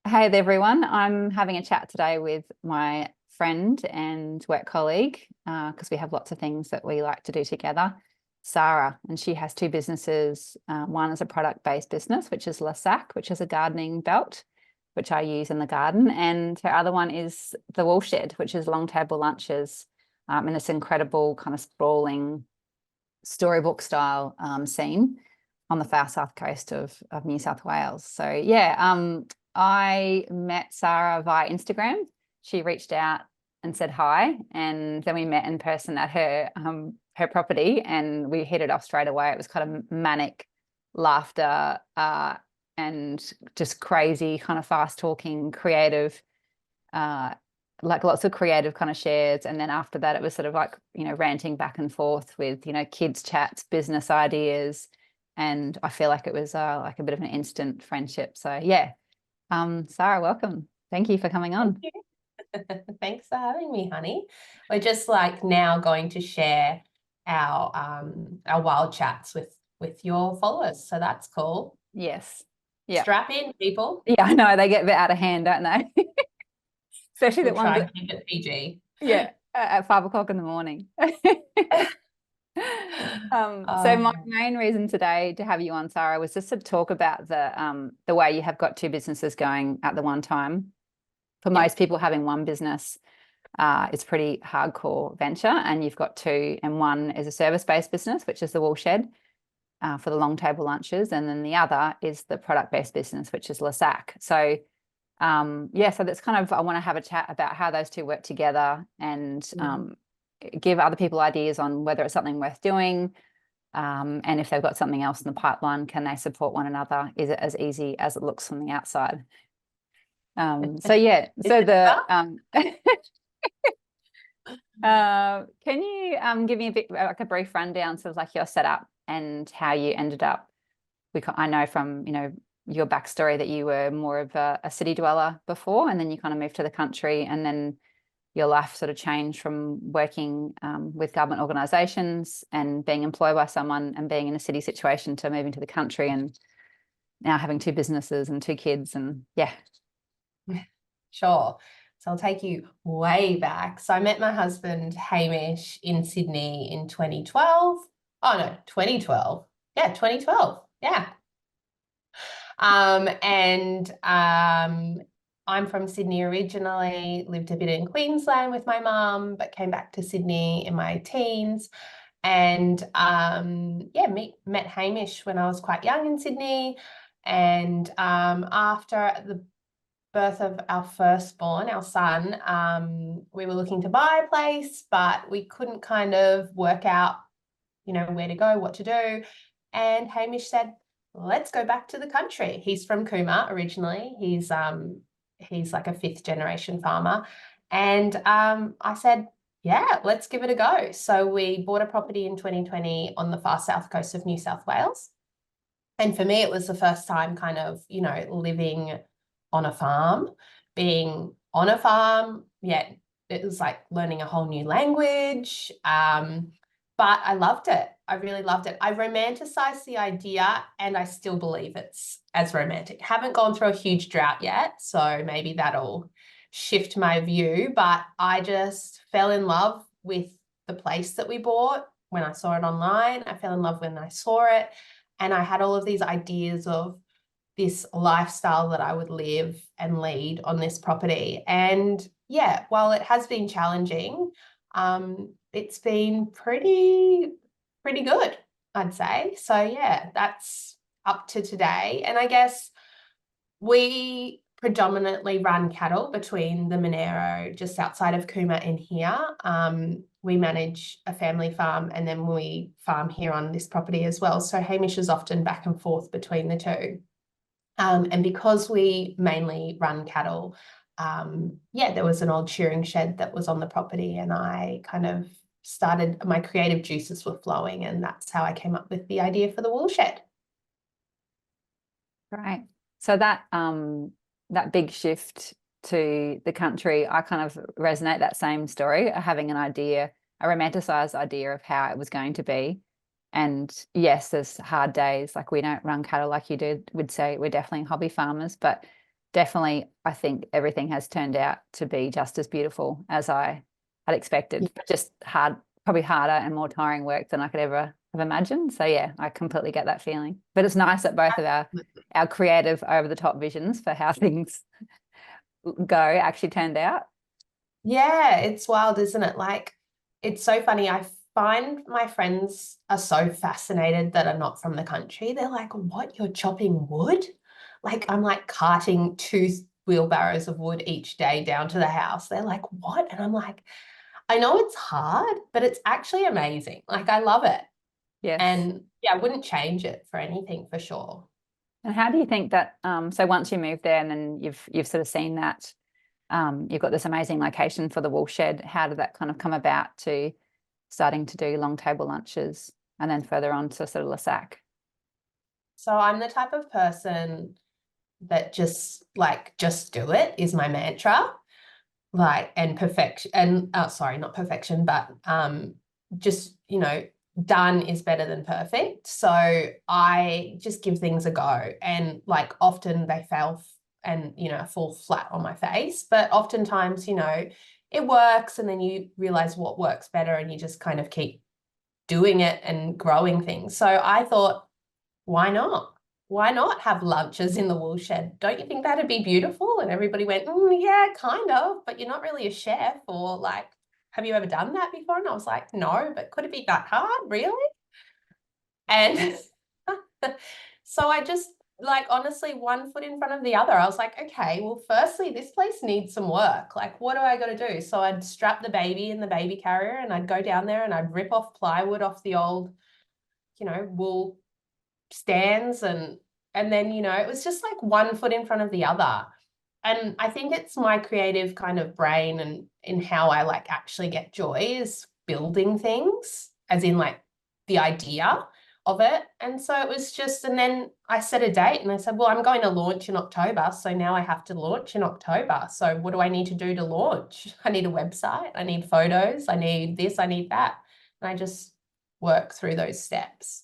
Hey there, everyone. I'm having a chat today with my friend and work colleague because we have lots of things that we like to do together, Sahra, and she has two businesses. One is a product-based business, which is Sac, which is a gardening belt, which I use in the garden. And her other one is the Woolshed, which is long table lunches in this incredible kind of sprawling storybook style scene on the far south coast of New South Wales. So yeah, I met Sahra via Instagram. She reached out and said hi, and then we met in person at her property, and we hit it off straight away. It was kind of manic laughter and just crazy, kind of fast talking, creative, like lots of creative kind of shares. And then after that, it was sort of like, ranting back and forth with, kids chats, business ideas. And I feel like it was like a bit of an instant friendship. So yeah, Sahra, welcome. Thank you for coming on. Thank you. Thanks for having me, honey. We're just like now going to share our wild chats with your followers. So that's cool. Yes. Yeah. Strap in, people. Yeah, I know they get a bit out of hand, don't they? Especially the We'll ones try that, and keep it PG. yeah, at 5 o'clock in the morning. So my main reason today to have you on, Sahra, was just to talk about the way you have got two businesses going at the one time. For most people, having one business it's pretty hardcore venture, and you've got two, and one is a service-based business, which is the Woolshed for the long table lunches, and then the other is the product-based business, which is Sac. So yeah, so that's kind of, I want to have a chat about how those two work together and give other people ideas on whether it's something worth doing, and if they've got something else in the pipeline, can they support one another? Is it as easy as it looks from the outside? So yeah, so can you give me a bit like a brief rundown, sort of like your setup and how you ended up? I know from your backstory that you were more of a city dweller before, and then you kind of moved to the country, and then your life sort of changed from working with government organisations and being employed by someone and being in a city situation to moving to the country and now having two businesses and two kids, and yeah. Sure. So I'll take you way back. So I met my husband, Hamish, in Sydney in 2012. Oh, no, 2012. Yeah, 2012. Yeah. I'm from Sydney originally, lived a bit in Queensland with my mum, but came back to Sydney in my teens. And yeah, met Hamish when I was quite young in Sydney. And after the birth of our firstborn, our son, we were looking to buy a place, but we couldn't kind of work out, where to go, what to do. And Hamish said, let's go back to the country. He's from Cooma originally. He's like a fifth generation farmer. And I said, yeah, let's give it a go. So we bought a property in 2020 on the far south coast of New South Wales. And for me, it was the first time kind of, living on a farm, being on a farm. Yeah, it was like learning a whole new language. But I loved it. I really loved it. I romanticized the idea, and I still believe it's as romantic. Haven't gone through a huge drought yet, so maybe that'll shift my view. But I just fell in love with the place that we bought when I saw it online. I fell in love when I saw it. And I had all of these ideas of this lifestyle that I would live and lead on this property. And yeah, while it has been challenging, it's been pretty good, I'd say. So yeah, that's up to today. And I guess we predominantly run cattle between the Monero, just outside of Cooma, and here. We manage a family farm, and then we farm here on this property as well. So Hamish is often back and forth between the two. And because we mainly run cattle, yeah, there was an old shearing shed that was on the property, and I kind of started, my creative juices were flowing, and that's how I came up with the idea for the Woolshed. Right. So that big shift to the country, I kind of resonate that same story, having an idea, a romanticized idea of how it was going to be. And yes, there's hard days, like we don't run cattle like you would say. We're definitely hobby farmers, but definitely, I think everything has turned out to be just as beautiful as I had expected. Just hard, probably harder and more tiring work than I could ever have imagined. So yeah, I completely get that feeling. But it's nice that both of our creative over the top visions for how things go actually turned out. Yeah, it's wild, isn't it? Like, it's so funny. I find my friends are so fascinated that are not from the country. They're like, what, you're chopping wood? Like, I'm like carting 2 wheelbarrows of wood each day down to the house. They're like, what? And I'm like, I know it's hard, but it's actually amazing. Like, I love it. Yes. And yeah, I wouldn't change it for anything for sure. And how do you think that, so once you moved there and then you've sort of seen that, you've got this amazing location for the Woolshed, how did that kind of come about to starting to do long table lunches and then further on to sort of Lesac? So I'm the type of person that just do it is my mantra. Like, and perfection, and sorry, not perfection, but just, done is better than perfect. So I just give things a go, and like often they fail and fall flat on my face, but oftentimes it works, and then you realize what works better, and you just kind of keep doing it and growing things. So I thought, why not? Why not have lunches in the Woolshed? Don't you think that'd be beautiful? And everybody went, yeah, kind of, but you're not really a chef, or like, have you ever done that before? And I was like, no, but could it be that hard, really? And so I just, like, honestly, one foot in front of the other. I was like, okay, well, firstly, this place needs some work. Like, what do I got to do? So I'd strap the baby in the baby carrier, and I'd go down there and I'd rip off plywood off the old, wool stands, and then it was just like one foot in front of the other. And I think it's my creative kind of brain, and in how I like actually get joy is building things, as in like the idea of it. And so it was just, and then I set a date and I said, well, I'm going to launch in October, so now I have to launch in October. So what do I need to do to launch? I need a website, I need photos, I need this, I need that. And I just work through those steps.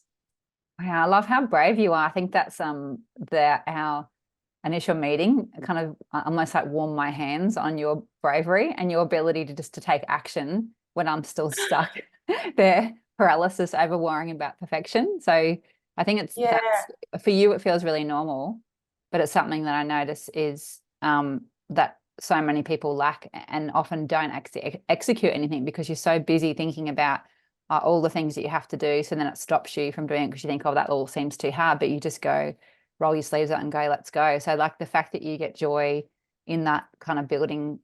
Wow, I love how brave you are. I think that's our initial meeting kind of almost like warmed my hands on your bravery and your ability to take action when I'm still stuck there, paralysis over worrying about perfection. So I think that's for you, it feels really normal, but it's something that I notice is that so many people lack and often don't execute anything because you're so busy thinking about all the things that you have to do. So then it stops you from doing it because you think, oh, that all seems too hard, but you just go, roll your sleeves up and go, let's go. So like the fact that you get joy in that kind of building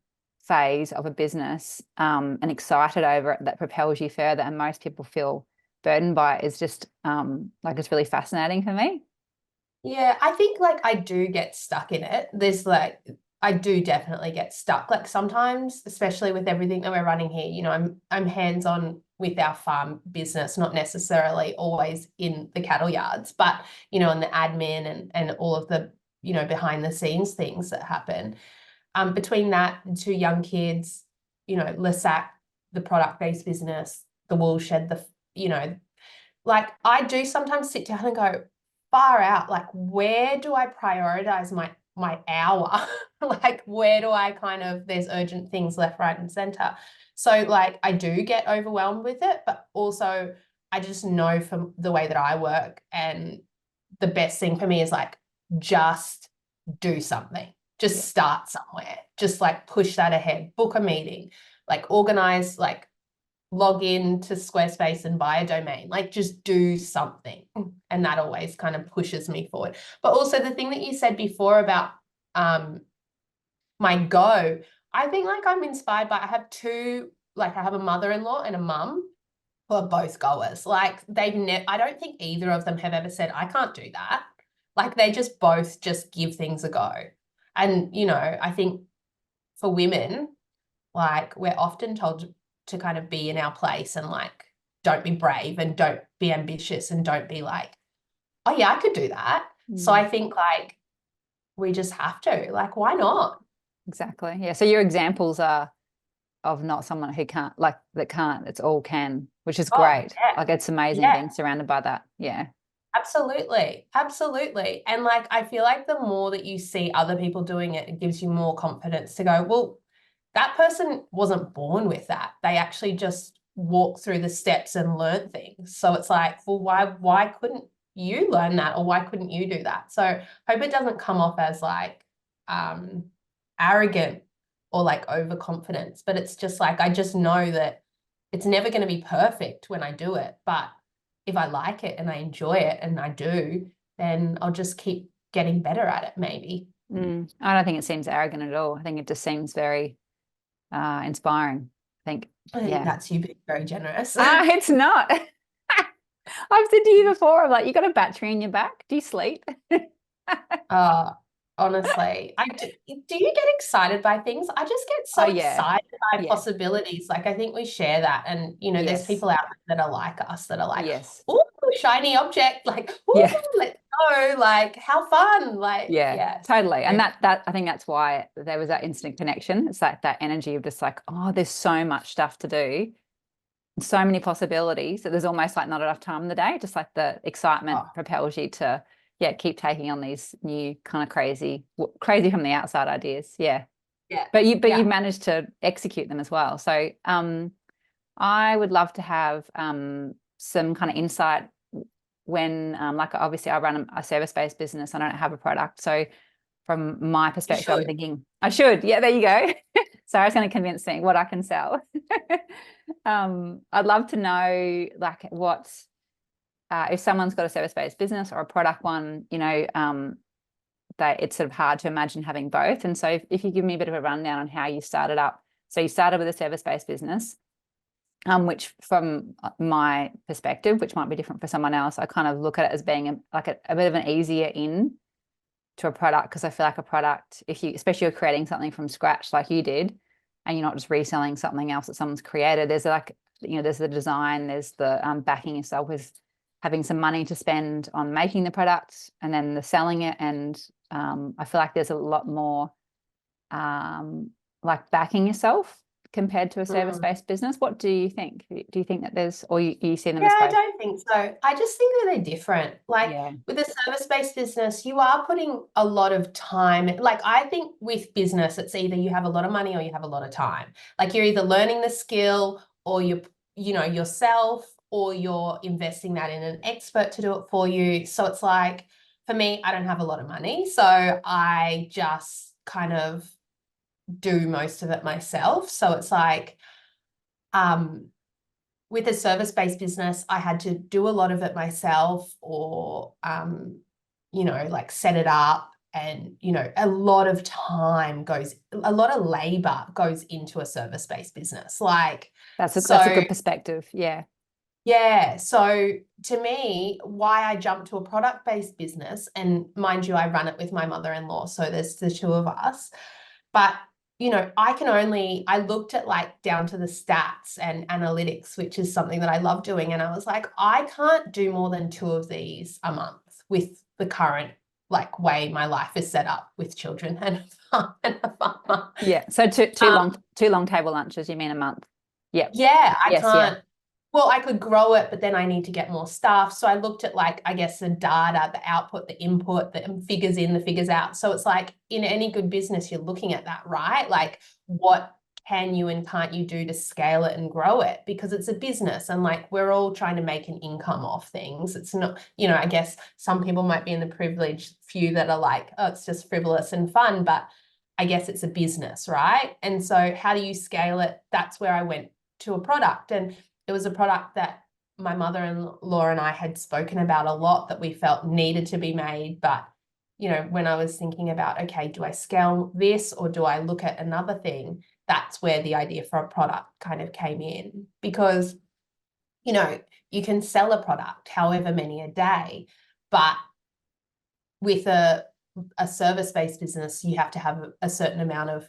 phase of a business and excited over it, that propels you further, and most people feel burdened by it, is just like, it's really fascinating for me. Yeah, I think like I do get stuck in it. There's like, I do definitely get stuck. Like sometimes, especially with everything that we're running here, I'm hands-on with our farm business, not necessarily always in the cattle yards, but in the admin and all of the, behind the scenes things that happen. Between that and 2 young kids, Lesac, the product-based business, the Woolshed, like I do sometimes sit down and go, far out, like where do I prioritize my hour? Like where do I there's urgent things left, right, and center. So like I do get overwhelmed with it, but also I just know from the way that I work, and the best thing for me is like just do something. Just start somewhere. Just like push that ahead, book a meeting, like organize, like log in to Squarespace and buy a domain, like just do something. And that always kind of pushes me forward. But also the thing that you said before about my go, I think like I'm inspired by, I have a mother-in-law and a mum who are both goers. Like I don't think either of them have ever said, I can't do that. Like they just both just give things a go. And, I think for women, like we're often told to kind of be in our place and like, don't be brave and don't be ambitious and don't be like, oh yeah, I could do that. So I think like we just have to, like, why not? Exactly. Yeah. So your examples are of not someone who can't, that can't, it's all can, which is Oh, great. yeah. Like it's amazing Yeah. being surrounded by that. Yeah. Absolutely. Absolutely. And like, I feel like the more that you see other people doing it, it gives you more confidence to go, well, that person wasn't born with that. They actually just walked through the steps and learned things. So it's like, well, why couldn't you learn that? Or why couldn't you do that? So I hope it doesn't come off as like um arrogant or like overconfidence, but it's just like, I just know that it's never going to be perfect when I do it. But if I like it and I enjoy it and I do, then I'll just keep getting better at it, maybe. I don't think it seems arrogant at all. I think it just seems very inspiring. I think, I think yeah. that's you being very generous. It's not. I've said to you before, I'm like, you got a battery in your back. Do you sleep? Uh, honestly, do you get excited by things? I just get Oh so yeah. excited by Yeah. possibilities. Like I think we share that. And there's Yes. people out there that are like us that are like, Yes. oh, shiny object, like, oh, Yeah. let's go, like, how fun. Like, Yeah, yeah. totally. And that I think that's why there was that instant connection. It's like that energy of just like, oh, there's so much stuff to do, so many possibilities that there's almost like not enough time in the day. Just like the excitement Oh, propels you to, yeah, keep taking on these new kind of crazy from the outside ideas. Yeah. yeah. But you Yeah. managed to execute them as well. So I would love to have some kind of insight when like obviously I run a service-based business. I don't have a product. So from my You perspective, I'm should. thinking I should. Yeah, there you go. Sarah's going to convince me what I can sell. I'd love to know like what if someone's got a service-based business or a product one, that it's sort of hard to imagine having both. And so if you give me a bit of a rundown on how you started up. So you started with a service-based business, which from my perspective, which might be different for someone else, I kind of look at it as being a bit of an easier in to a product, because I feel like a product, if you, especially you're creating something from scratch like you did, and you're not just reselling something else that someone's created, there's like, there's the design, there's the backing yourself with having some money to spend on making the product and then the selling it. And I feel like there's a lot more like backing yourself compared to a Mm. service-based business. What do you think? Do you think that there's, or you see them Yeah, as I both? don't think so. I just think that they're different. Like Yeah. with a service-based business, you are putting a lot of time. Like I think with business, it's either you have a lot of money or you have a lot of time. Like you're either learning the skill or yourself, or you're investing that in an expert to do it for you. So it's like, for me, I don't have a lot of money. So I just kind of do most of it myself. So it's like, with a service-based business, I had to do a lot of it myself, or like set it up. And a lot of a lot of labor goes into a service-based business. Like, That's a so good perspective. Yeah. yeah. So to me, why I jumped to a product-based business, and mind you, I run it with my mother-in-law, so there's the two of us. But I looked at like down to the stats and analytics, which is something that I love doing. And I was like, I can't do more than 2 of these a month with the current like way my life is set up with children and a farmer. Yeah. So Um, two long table lunches, you mean a month? Yep. yeah, I Yes, yeah. can't. Well, I could grow it, but then I need to get more staff. So I looked at like, I guess, the data, the output, the input, the figures in, the figures out. So it's like in any good business, you're looking at that, right? Like what can you and can't you do to scale it and grow it? Because it's a business and like we're all trying to make an income off things. It's not, I guess some people might be in the privileged few that are like, oh, it's just frivolous and fun, but I guess it's a business, right? And so how do you scale it? That's where I went to a product. And it was a product that my mother-in-law and I had spoken about a lot, that we felt needed to be made. But, when I was thinking about, okay, do I scale this or do I look at another thing? That's where the idea for a product kind of came in, because, you can sell a product however many a day, but with a service-based business, you have to have a certain amount of,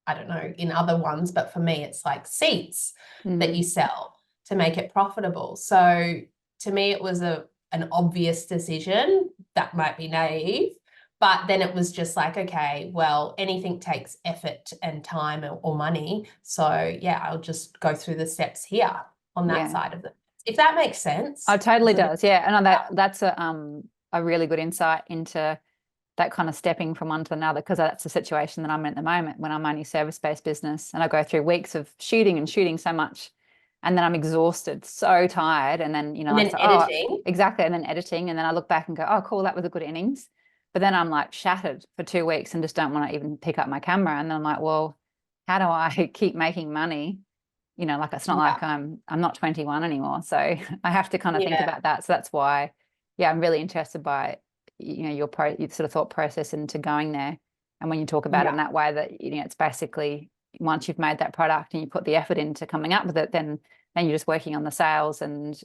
I don't know in other ones, but for me, it's like seats that you sell to make it profitable. So to me, it was an obvious decision. That might be naive, but then it was just like, okay, well, anything takes effort and time or money. So yeah, I'll just go through the steps here on that Yeah. side of it. if that makes sense. Oh, totally It's a bit- does. Yeah. And that's a really good insight into that kind of stepping from one to another, because that's the situation that I'm in at the moment when I'm only service-based business and I go through weeks of shooting and shooting so much, and then I'm exhausted, so tired, and then and I then say, oh, editing. exactly, and then editing, and then I look back and go, oh, cool, that was a good innings, but then I'm like shattered for 2 weeks and just don't want to even pick up my camera, and then I'm like, well, how do I keep making money? Like it's not Yeah. like I'm not 21 anymore, so I have to kind of think Yeah. about that. So that's why, yeah, I'm really interested by your sort of thought process into going there. And when you talk about it Yeah. in that way, that it's basically once you've made that product and you put the effort into coming up with it, then you're just working on the sales, and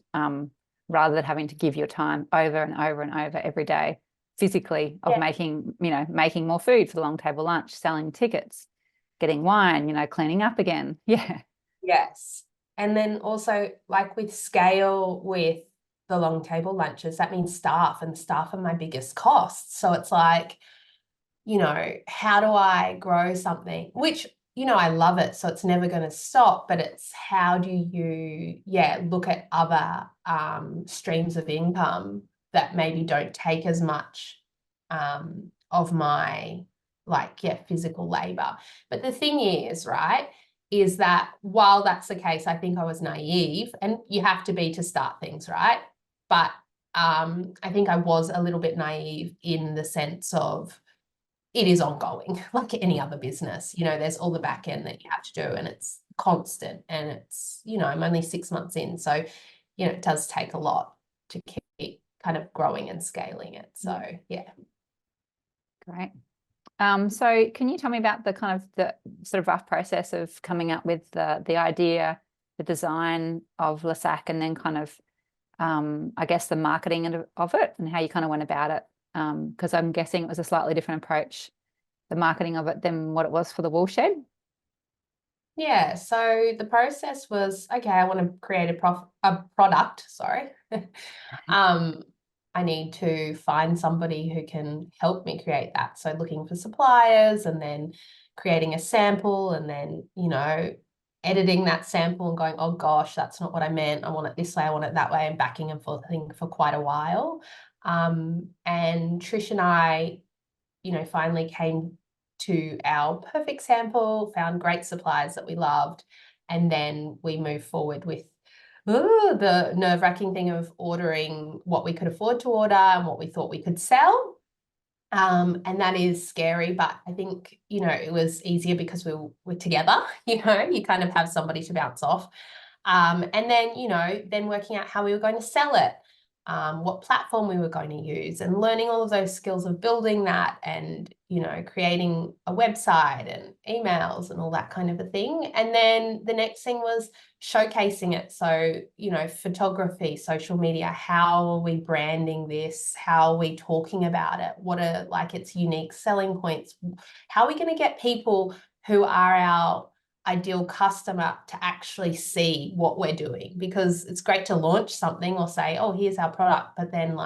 rather than having to give your time over and over and over every day physically of Yeah. making more food for the long table lunch, selling tickets, getting wine, cleaning up again. Yeah. Yes. And then also like with scale with the long table lunches, that means staff, and staff are my biggest costs. So it's like, how do I grow something, which, I love it. So it's never going to stop, but it's how do you, look at other streams of income that maybe don't take as much of my physical labor. But the thing is, right, is that while that's the case, I think I was naive, and you have to be to start things, right? But I think I was a little bit naive in the sense of it is ongoing, like any other business. There's all the back end that you have to do, and it's constant, and it's, I'm only 6 months in. So, it does take a lot to keep kind of growing and scaling it. So, yeah. Great. So can you tell me about the sort of rough process of coming up with the idea, the design of Lesac, and then kind of, I guess, the marketing of it, and how you kind of went about it? Because I'm guessing it was a slightly different approach, the marketing of it, than what it was for the Woolshed. Yeah, so the process was, okay, I want to create a product, sorry. I need to find somebody who can help me create that. So looking for suppliers, and then creating a sample, and then, editing that sample and going, oh gosh, that's not what I meant. I want it this way, I want it that way, and backing and forthing for quite a while. And Trish and I, finally came to our perfect sample, found great suppliers that we loved, and then we moved forward with the nerve-wracking thing of ordering what we could afford to order and what we thought we could sell. And that is scary, but I think, it was easier because we were together, you kind of have somebody to bounce off. And then, then working out how we were going to sell it, what platform we were going to use, and learning all of those skills of building that, and, creating a website and emails and all that kind of a thing. And then the next thing was showcasing it. So, photography, social media, how are we branding this? How are we talking about it? What are its unique selling points? How are we going to get people who are our ideal customer to actually see what we're doing? Because it's great to launch something or say, oh, here's our product, but then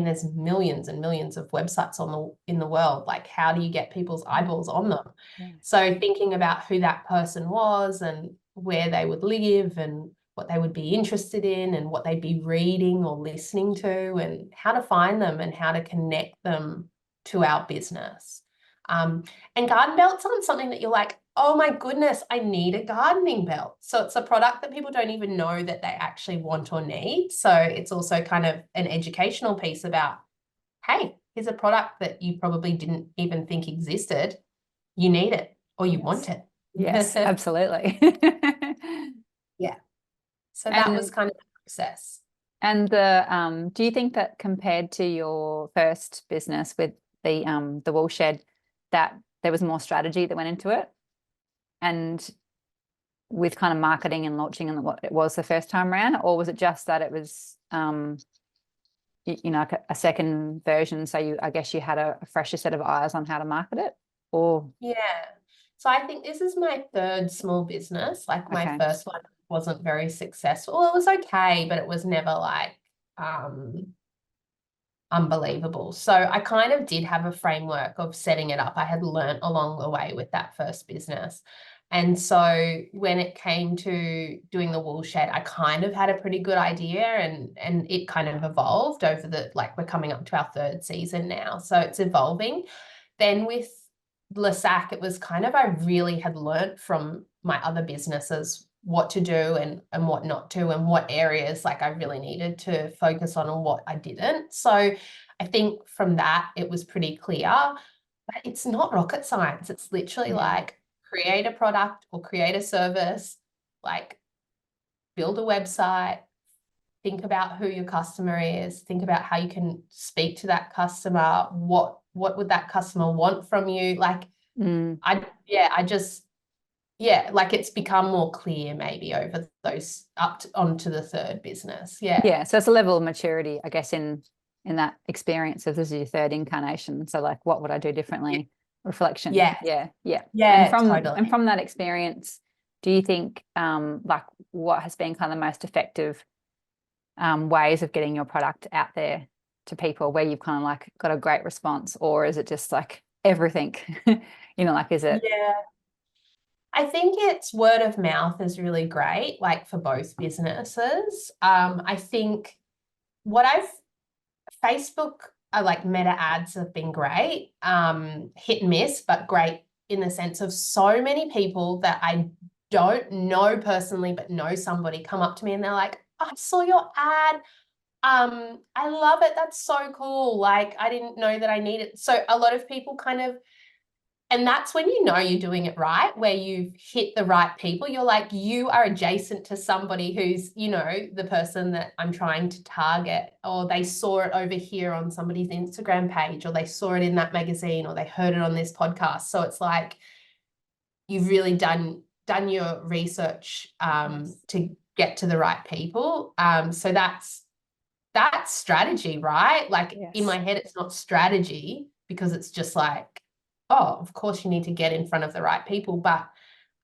there's millions and millions of websites in the world. How do you get people's eyeballs on them? Yeah. So thinking about who that person was, and where they would live, and what they would be interested in, and what they'd be reading or listening to, and how to find them, and how to connect them to our business. And garden belts aren't something that you're like, oh my goodness, I need a gardening belt. So it's a product that people don't even know that they actually want or need. So it's also kind of an educational piece about, hey, here's a product that you probably didn't even think existed. You need it, or you want it. Yes, absolutely. Yeah. So that was And kind of the process. do you think that compared to your first business with the Woolshed, that there was more strategy that went into it, and with kind of marketing and launching and what it was the first time around, or was it just that it was like a second version, so I guess you had a fresher set of eyes on how to market it? Or Yeah. So I think this is my third small business. My okay. first one wasn't very successful. Well, it was okay, but it was never unbelievable. So I kind of did have a framework of setting it up. I had learnt along the way with that first business. And so when it came to doing the Woolshed, I kind of had a pretty good idea, and it kind of evolved over like we're coming up to our third season now. So it's evolving. Then with Lesac, it was kind of, I really had learnt from my other businesses what to do and what not to, and what areas like I really needed to focus on and what I didn't. So I think from that, it was pretty clear, but it's not rocket science. It's literally like create a product or create a service, like build a website, think about who your customer is, think about how you can speak to that customer, what would that customer want from you? Like, like it's become more clear maybe over those onto the third business. Yeah. So it's a level of maturity, I guess, in that experience of this is your third incarnation. So like, what would I do differently? Reflection. Yeah. And Totally. from that experience, do you think like what has been kind of the most effective ways of getting your product out there to people, where you've kind of like got a great response, or is it just like everything? Like, is it? Yeah. I think it's word of mouth is really great, like for both businesses. I think Facebook, like meta ads have been great, hit and miss, but great in the sense of so many people that I don't know personally, but know somebody come up to me and they're like, "Oh, I saw your ad. I love it. That's so cool. Like, I didn't know that I needed." So a lot of people kind of, and that's when you know you're doing it right, where you've hit the right people. You're like, you are adjacent to somebody who's, the person that I'm trying to target, or they saw it over here on somebody's Instagram page, or they saw it in that magazine, or they heard it on this podcast. So it's like you've really done your research to get to the right people. So that's strategy, right? Like in my head, it's not strategy because it's just like, oh, of course you need to get in front of the right people. But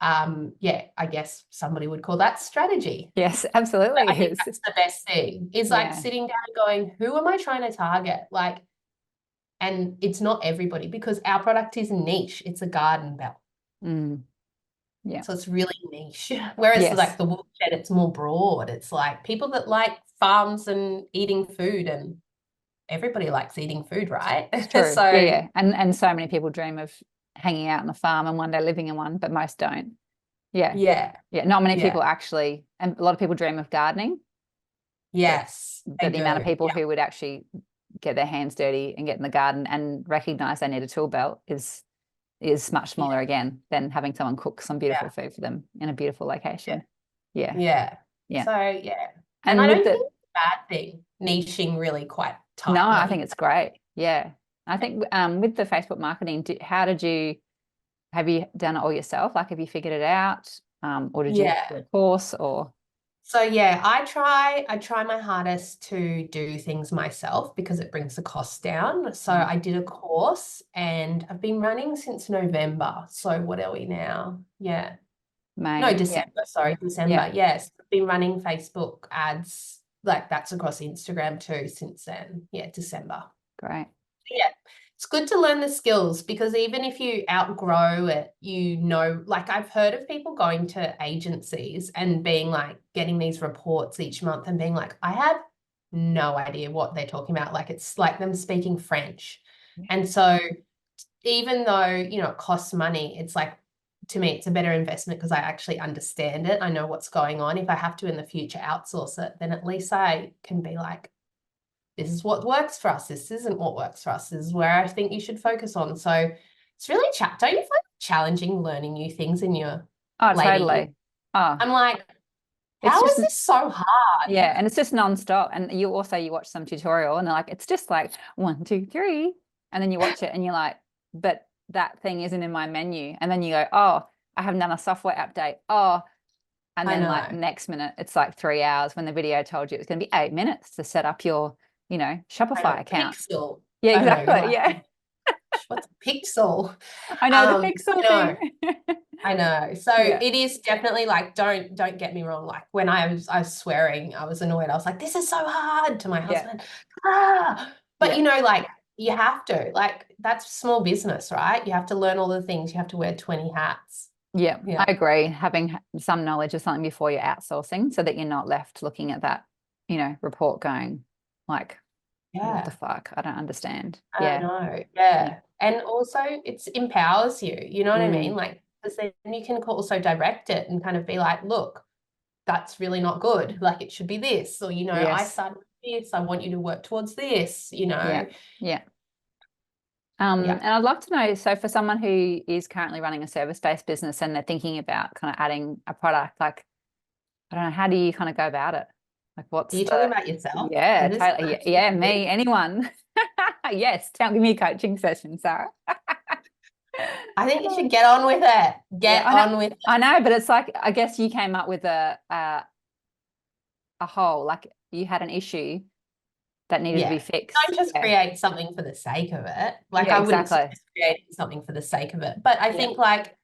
I guess somebody would call that strategy. Yes, absolutely. But I think that's the best thing is like sitting down and going, who am I trying to target? Like, and it's not everybody, because our product is niche. It's a garden belt. Yeah. So it's really niche. Whereas like the Woolshed, it's more broad. It's like people that like farms and eating food, and everybody likes eating food, right? It's true. So And so many people dream of hanging out on a farm and one day living in one, but most don't. Yeah. Not many people actually, and a lot of people dream of gardening. Yes. But the amount of people who would actually get their hands dirty and get in the garden and recognize they need a tool belt is much smaller again than having someone cook some beautiful food for them in a beautiful location. Yeah. So and I don't think it's a bad thing, niching really quite tightly. No, I think it's great. Yeah. I think with the Facebook marketing, have you done it all yourself? Like, have you figured it out? Or did you do a course or? So I try my hardest to do things myself because it brings the cost down. So I did a course and I've been running since November. So what are we now? Yeah. May. No, December. Sorry, December. Yeah. Yes. I've been running Facebook ads, like that's across Instagram too since then. Yeah, December. Great. Yeah. It's good to learn the skills, because even if you outgrow it, like I've heard of people going to agencies and being like getting these reports each month and being like, I have no idea what they're talking about. Like it's like them speaking French. And so even though, it costs money, it's like, to me, it's a better investment because I actually understand it. I know what's going on. If I have to in the future outsource it, then at least I can be like, this is what works for us. This isn't what works for us. This is where I think you should focus on. So it's really don't you find it challenging learning new things in your totally. I'm like, how is this so hard? Yeah, and it's just nonstop. And you watch some tutorial and they're like, it's just like 1, 2, 3. And then you watch it and you're like, but that thing isn't in my menu. And then you go, oh, I haven't done a software update. Oh, and then like next minute, it's like 3 hours when the video told you it was going to be 8 minutes to set up your Shopify account. Pixel. Yeah, exactly. Yeah. What's a pixel? I know the pixel thing. I know. So it is definitely like, don't get me wrong. Like when I was swearing, I was annoyed. I was like, this is so hard to my husband. But like you have to, like that's small business, right? You have to learn all the things. You have to wear 20 hats. Yeah, I Yeah. agree. Having some knowledge of something before you're outsourcing so that you're not left looking at that, report going like, what the Yeah. fuck? I don't understand. I Yeah. know. Yeah. Yeah. And also it empowers you, you know what I mean? Mm, Like, because then you can also direct it and kind of be like, look, that's really not good. Like it should be this, or, I yes. started with this. I want you to work towards this. Yeah. Yeah. Yeah. And I'd love to know, so for someone who is currently running a service-based business and they're thinking about kind of adding a product, like, I don't know, how do you kind of go about it? Like Are what's you talking the, about yourself? yeah, Because this is totally. Yeah, actually yeah, for me, me. anyone. Yes, give me a coaching session, Sarah. I think you should get on with it. Yeah, Get on with it. I know, but it's like, I guess you came up with a hole, like you had an issue that needed to be Yeah. fixed. Don't just Yeah. create something for the sake of it. Like Yeah, I wouldn't exactly. suggest creating something for the sake of it. But I Yeah. think like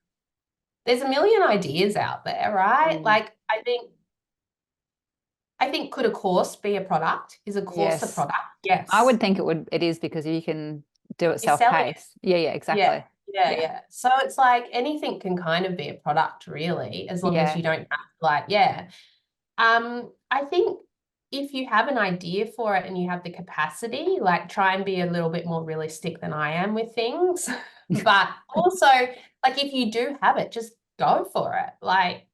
there's a million ideas out there, right? Mm. Like I think could a course be a product? Is a course a Yes. product? I Yes. would think it is because you can do it You're selling it. self-paced. Yeah, yeah, Yeah. exactly. Yeah, Yeah. yeah. So it's like anything can kind of be a product, really, as long as Yeah. you don't have to like, yeah. I think if you have an idea for it and you have the capacity, like try and be a little bit more realistic than I am with things. But also, like if you do have it, just go for it. Like,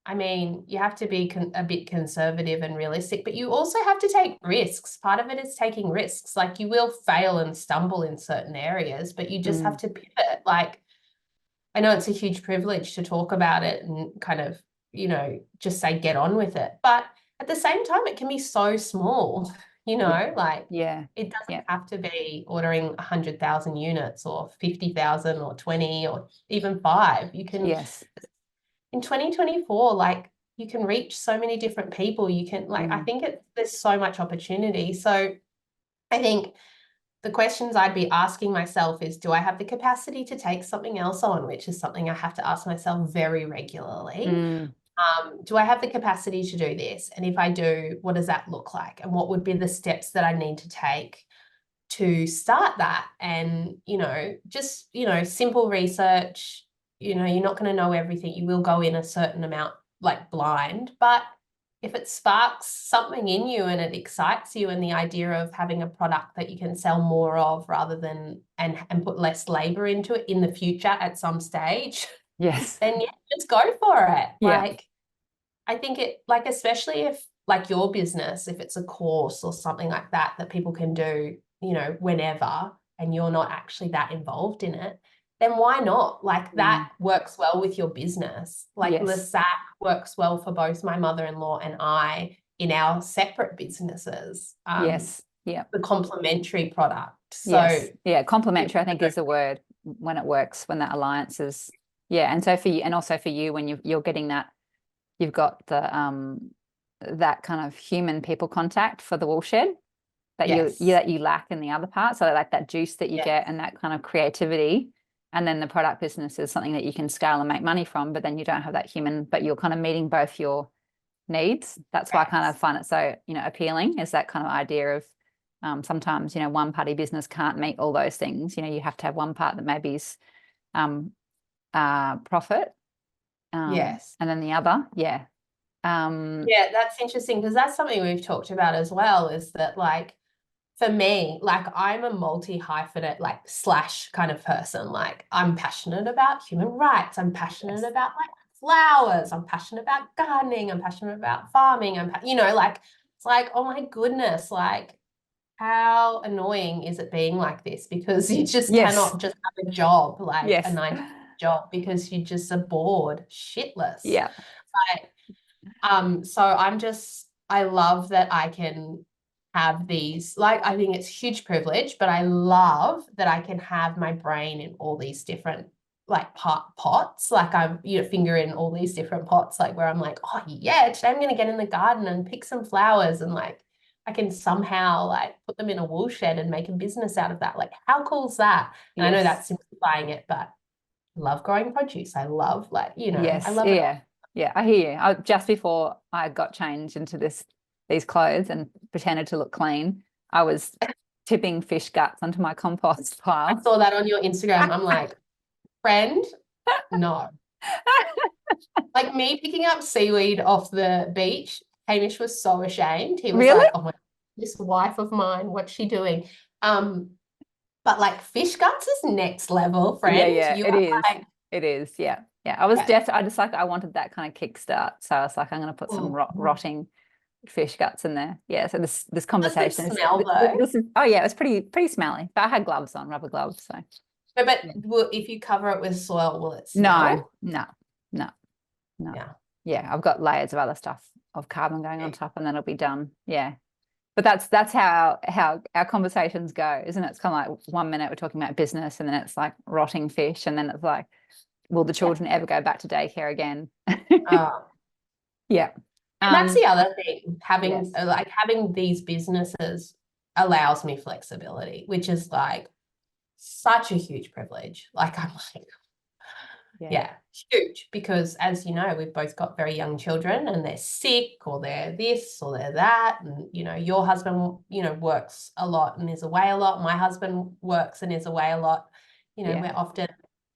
I mean, you have to be a bit conservative and realistic, but you also have to take risks. Part of it is taking risks. Like you will fail and stumble in certain areas, but you just have Mm. to pivot. Like I know it's a huge privilege to talk about it and kind of, just say get on with it. But at the same time, it can be so small, Yeah. like Yeah. it doesn't Yeah. have to be ordering 100,000 units or 50,000 or 20 or even 5. You can, Yes. in 2024, like you can reach so many different people. You can, like, I Mm. think there's so much opportunity. So I think the questions I'd be asking myself is, do I have the capacity to take something else on, which is something I have to ask myself very regularly. Mm. Do I have the capacity to do this? And if I do, what does that look like? And what would be the steps that I need to take to start that? And, just, simple research, you're not going to know everything. You will go in a certain amount like blind, but if it sparks something in you and it excites you and the idea of having a product that you can sell more of rather than and put less labor into it in the future at some stage, Yes. then yeah, just go for it. Yeah. Like I think like especially if like your business, if it's a course or something like that that people can do, whenever, and you're not actually that involved in it, then why not? Like Mm. that works well with your business. Like Yes. Lisat works well for both my mother-in-law and I in our separate businesses. Yes. Yeah. The complementary product. So Yes. Yeah. it's, Complementary, I think, is the word when it works, when that alliance is, yeah. And so for you, and also for you, when you're getting that, you've got that kind of human people contact for the Woolshed that yes. that you lack in the other part. So like that juice that you Yes. get and that kind of creativity. And then the product business is something that you can scale and make money from, but then you don't have that human, but you're kind of meeting both your needs. That's why I kind Yes. of find it so, appealing, is that kind of idea of sometimes, one party business can't meet all those things. You have to have one part that maybe is profit, Yes. and then the other, yeah. Yeah, that's interesting because that's something we've talked about as well, is that like for me, like I'm a multi-hyphenate, like slash kind of person. Like I'm passionate about human rights. I'm passionate Yes. about like flowers. I'm passionate about gardening. I'm passionate about farming. Like it's like, oh my goodness, like how annoying is it being like this? Because you just Yes. cannot just have a job, like a Yes. 9 to 5 job, because you just are bored, shitless. Yeah. Like, so I love that I can have these, like, I think it's huge privilege, but I love that I can have my brain in all these different like pots. Like I'm, finger in all these different pots, like where I'm like, oh yeah, today I'm going to get in the garden and pick some flowers, and like I can somehow like put them in a wool shed and make a business out of that. Like how cool is that? And I know Yes. that's simplifying it, but I love growing produce. I love like, I Yes. love it. Yeah. Yeah. I hear you. Just before I got changed into these clothes and pretended to look clean, I was tipping fish guts onto my compost I pile. saw that on your Instagram. I'm like, friend, No. Like me picking up seaweed off the beach, Hamish was so ashamed. He was Really? like, oh my, this wife of mine, what's she doing? But like fish guts is next level, Yeah, friend. yeah, You it are is. like, It is. Yeah. Yeah. I was yeah. I just like, I wanted that kind of kickstart. So I was like, I'm going to put some rotting fish guts in there. Yeah. So this Does it conversation smell though? this is, oh yeah, it was pretty smelly, but I had gloves on, rubber gloves. So No, but yeah. if you cover it with soil, will it No, smell? no, no, no. Yeah. Yeah. I've got layers of other stuff of carbon going on top and then it'll be done. Yeah. But that's how our conversations go, isn't it? It's kind of like 1 minute we're talking about business and then it's like rotting fish and then it's like, will the Yeah. children ever go back to daycare again? Uh, Yeah. and that's the other thing, Yes. having these businesses allows me flexibility, which is like such a huge privilege. Like I'm like, Yeah. yeah, huge, because as you know, we've both got very young children and they're sick or they're this or they're that. And, you know, your husband, you know, works a lot and is away a lot. My husband works and is away a lot. You know, Yeah. we're often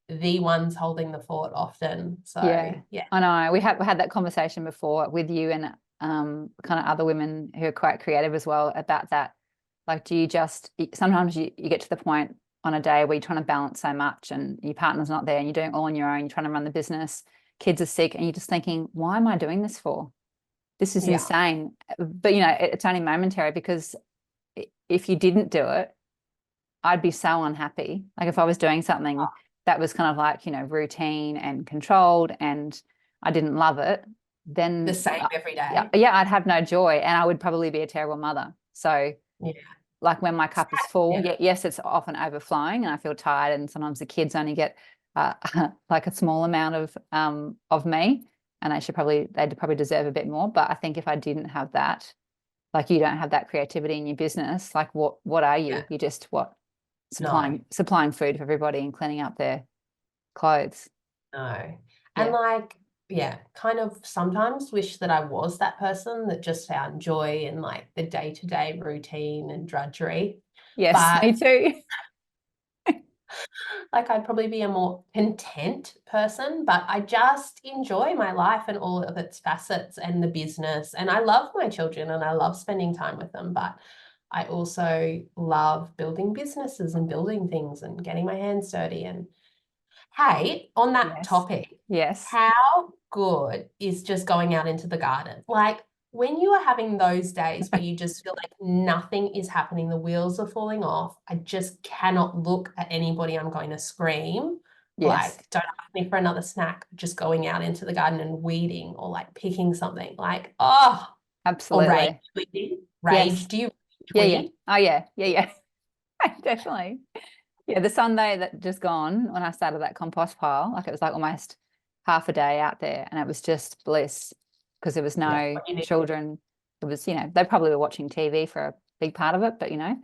the ones holding the fort often. So, Yeah. yeah. I know. We had that conversation before with you and kind of other women who are quite creative as well about that. Like, do you just sometimes you get to the point on a day where you're trying to balance so much and your partner's not there and you're doing it all on your own, you're trying to run the business, kids are sick, and you're just thinking, why am I doing this for? This is Yeah. insane. But you know, it's only momentary because if you didn't do it, I'd be so unhappy. Like if I was doing something that was kind of like, you know, routine and controlled and I didn't love it, The then same every yeah, day. yeah, I'd have no joy and I would probably be a terrible mother. So Yeah. like when my cup is full, Yeah. yes, it's often overflowing and I feel tired and sometimes the kids only get uh, like a small amount of me and they'd probably deserve a bit more. But I think if I didn't have that, like you don't have that creativity in your business, like what are you? Yeah. You're just what? No. Supplying food for everybody and cleaning up their clothes. No. And Yeah. like, yeah, kind of sometimes wish that I was that person that just found joy in like the day-to-day routine and drudgery. Yes, But me too. like I'd probably be a more content person, but I just enjoy my life and all of its facets and the business. And I love my children and I love spending time with them, but I also love building businesses and building things and getting my hands dirty. And hey, on that Yes. topic, Yes. how good is just going out into the garden? Like when you are having those days where you just feel like nothing is happening, the wheels are falling off. I just cannot look at anybody. I'm going to scream. Yes. Like, don't ask me for another snack. Just going out into the garden and weeding or like picking something. Like, oh, or rage Absolutely. weeding. Yes. Rage. Do you Yeah, yeah. weed? Oh yeah. Yeah, yeah. Definitely. Yeah, the Sunday that just gone when I started that compost pile, like it was like almost half a day out there and it was just bliss because there was Yeah. no What you need. children. It was, you know, they probably were watching TV for a big part of it, but you know,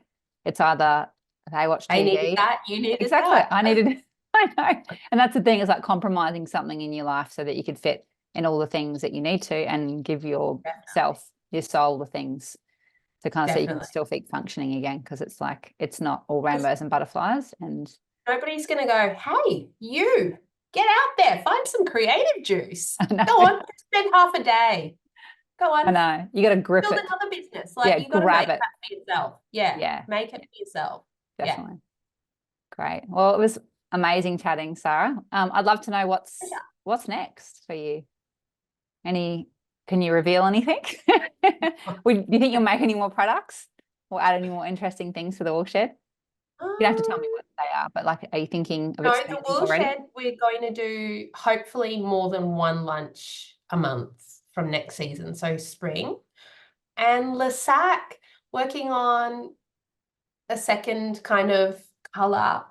it's either they watch I needed TV. that. You needed Exactly. that. I needed, I know. And that's the thing is like compromising something in your life so that you could fit in all the things that you need to and give yourself, your soul the things to kind of so you can Definitely. still keep functioning again because it's like it's not all rainbows and butterflies and Nobody's going to go, hey, you get out there, find some creative juice. I know, Go on, spend half a day. Go I on, know. You got to grip build it. another business. Yeah, Like you got to grab make it. that for yourself. Yeah, Yeah, make it for yourself. Yeah. definitely. Great. Well, it was amazing chatting, Sarah. I'd love to know what's next for you. Can you reveal anything? Do you think you'll make any more products or add any more interesting things to the Woolshed? You don't have to tell me what they are, but like, are you thinking of No, the expanding already? Woolshed, we're going to do hopefully more than one lunch a month from next season, so spring. And Lesac, working on a second kind of color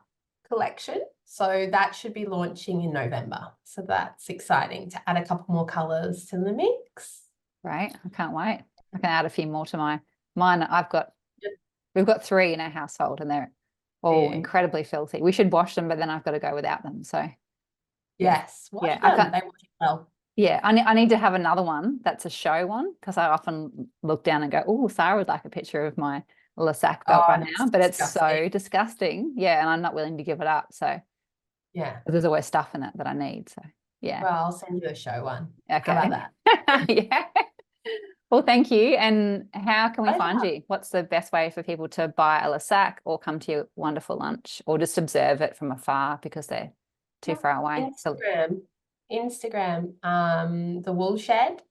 collection. So that should be launching in November. So that's exciting to add a couple more colors to the mix. Right. I can't wait. I can add a few more to mine. We've got 3 in our household and they're all Yeah. incredibly filthy. We should wash them, but then I've got to go without them. So yeah. Yes, wash Yeah. I them. can't, They wash well. yeah. I need to have another one that's a show one because I often look down and go, oh, Sarah would like a picture of my Lesac belt Oh, right now, that's but it's disgusting. so disgusting. Yeah. And I'm not willing to give it up. So Yeah. There's always stuff in it that I need. So yeah. Well, I'll send you a show one. Okay. How about that? Yeah. Well, thank you. And how can we find Pleasure. you? What's the best way for people to buy a Lasac or come to your wonderful lunch or just observe it from afar because they're too far away? So Instagram. The Woolshed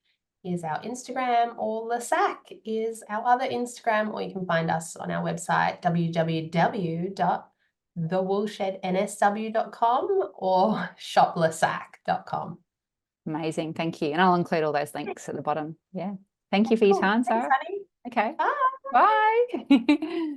is our Instagram, or Lasac is our other Instagram, or you can find us on our website, www.thewoolshednsw.com or shoplasac.com. amazing. Thank you. And I'll include all those links at the bottom. Yeah. Thank you for your Cool. time, Thanks, Sarah. honey. Okay. Bye. Bye.